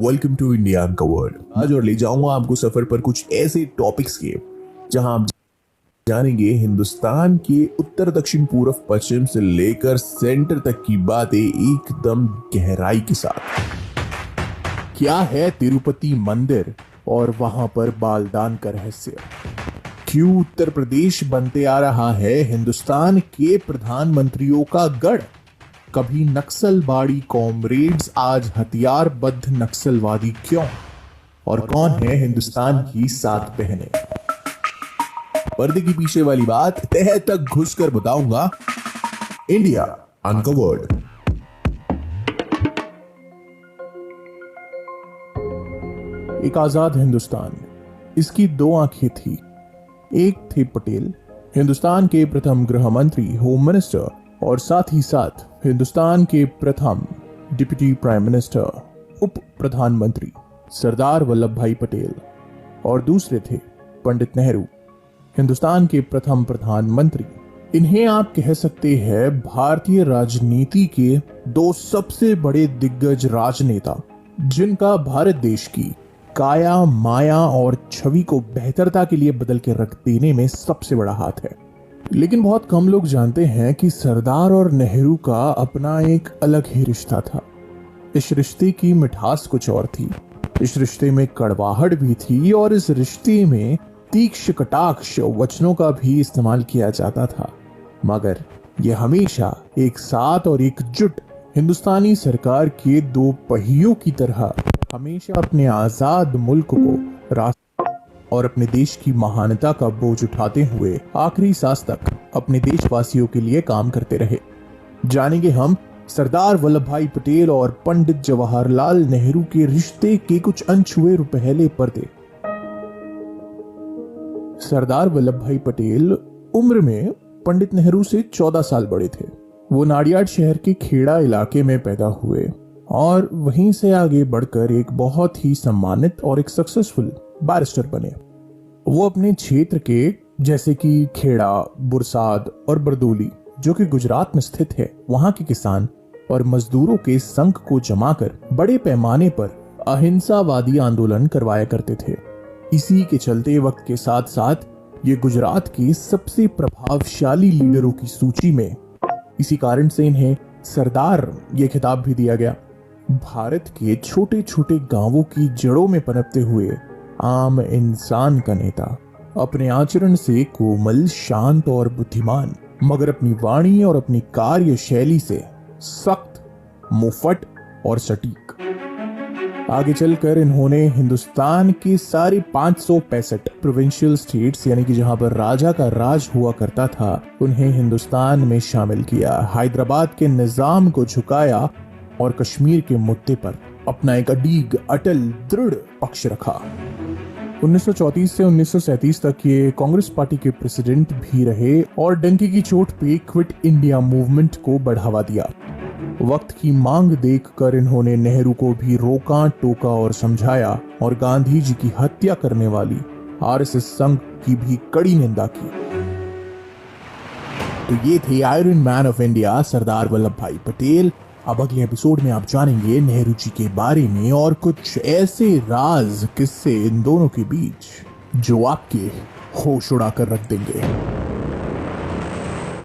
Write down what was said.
Welcome to India uncovered. आज और ले जाऊंगा आपको सफर पर कुछ ऐसे टॉपिक्स के जहां आप जानेंगे हिंदुस्तान के उत्तर दक्षिण पूर्व पश्चिम से लेकर सेंटर तक की बातें एकदम गहराई के साथ। क्या है तिरुपति मंदिर और वहां पर बालदान का रहस्य? क्यों उत्तर प्रदेश बनते आ रहा है हिंदुस्तान के प्रधानमंत्रियों का गढ़? कभी नक्सलबाड़ी कॉमरेड्स आज हथियारबद्ध नक्सलवादी क्यों? और कौन है हिंदुस्तान की 7 बहनें? पर्दे के पीछे वाली बात तह तक घुसकर बताऊंगा। India uncovered. एक आजाद हिंदुस्तान, इसकी 2 आंखें थी। एक थे पटेल, हिंदुस्तान के प्रथम गृह मंत्री, होम मिनिस्टर और साथ ही साथ हिंदुस्तान के प्रथम डिप्टी प्राइम मिनिस्टर, उप प्रधानमंत्री सरदार वल्लभ भाई पटेल। और दूसरे थे पंडित नेहरू, हिंदुस्तान के प्रथम प्रधानमंत्री। इन्हें आप कह सकते हैं भारतीय राजनीति के 2 सबसे बड़े दिग्गज राजनेता, जिनका भारत देश की काया, माया और छवि को बेहतरता के लिए बदल के रख देने में सबसे बड़ा हाथ है। लेकिन बहुत कम लोग जानते हैं कि सरदार और नेहरू का अपना एक अलग ही रिश्ता था। इस रिश्ते की मिठास कुछ और थी, इस रिश्ते में कड़वाहट भी थी और इस रिश्ते में तीक्ष्ण कटाक्ष वचनों का भी इस्तेमाल किया जाता था। मगर यह हमेशा एक साथ और एकजुट हिंदुस्तानी सरकार के 2 पहियों की तरह हमेशा अपने आजाद मुल्क को रास्ते और अपने देश की महानता का बोझ उठाते हुए आखिरी सांस तक अपने देशवासियों के लिए काम करते रहे। जानेंगे हम सरदार वल्लभ भाई पटेल और पंडित जवाहरलाल नेहरू के रिश्ते के कुछ अनछुए रुपहले पर्दे। सरदार वल्लभ भाई पटेल उम्र में पंडित नेहरू से 14 साल बड़े थे। वो नाडियाड शहर के खेड़ा इलाके में पैदा हुए और वहीं से आगे बढ़कर एक बहुत ही सम्मानित और एक सक्सेसफुल बैरिस्टर बने। वो अपने क्षेत्र के जैसे कि खेड़ा, बुरसाद और बरदोली, जो कि गुजरात में स्थित है, वहां के किसान और मजदूरों के संघ को जमाकर बड़े पैमाने पर अहिंसावादी आंदोलन करवाया करते थे। इसी के चलते वक्त के साथ साथ ये गुजरात के सबसे प्रभावशाली लीडरों की सूची में, इसी कारण से इन्हें सरदार ये खिताब भी दिया गया। भारत के छोटे छोटे गांवों की जड़ों में पनपते हुए आम इंसान का नेता, अपने आचरण से कोमल, शांत और बुद्धिमान, मगर अपनी वाणी और अपनी कार्यशैली से सख्त, मुफट और सटीक। आगे चलकर इन्होंने हिंदुस्तान के सारे 565 प्रोविंशियल स्टेट्स, यानी कि जहां पर राजा का राज हुआ करता था, उन्हें हिंदुस्तान में शामिल किया। हैदराबाद के निजाम को झुकाया और कश्मीर के मुद्दे पर अपना एक अडीग, अटल, दृढ़ पक्ष रखा। 1934 से 1937 तक ये कांग्रेस पार्टी के प्रेसिडेंट भी रहे और डंके की चोट पे क्विट इंडिया मूवमेंट को बढ़ावा दिया। वक्त की मांग देखकर इन्होंने नेहरू को भी रोका, टोका और समझाया और गांधी जी की हत्या करने वाली आरएसएस संघ की भी कड़ी निंदा की। तो ये थे iron man of India, Sardar Vallabh भाई पटेल। अब अगले एपिसोड में आप जानेंगे नेहरू जी के बारे में और कुछ ऐसे राज किस्से इन दोनों के बीच जो आपके होश उड़ा कर रख देंगे।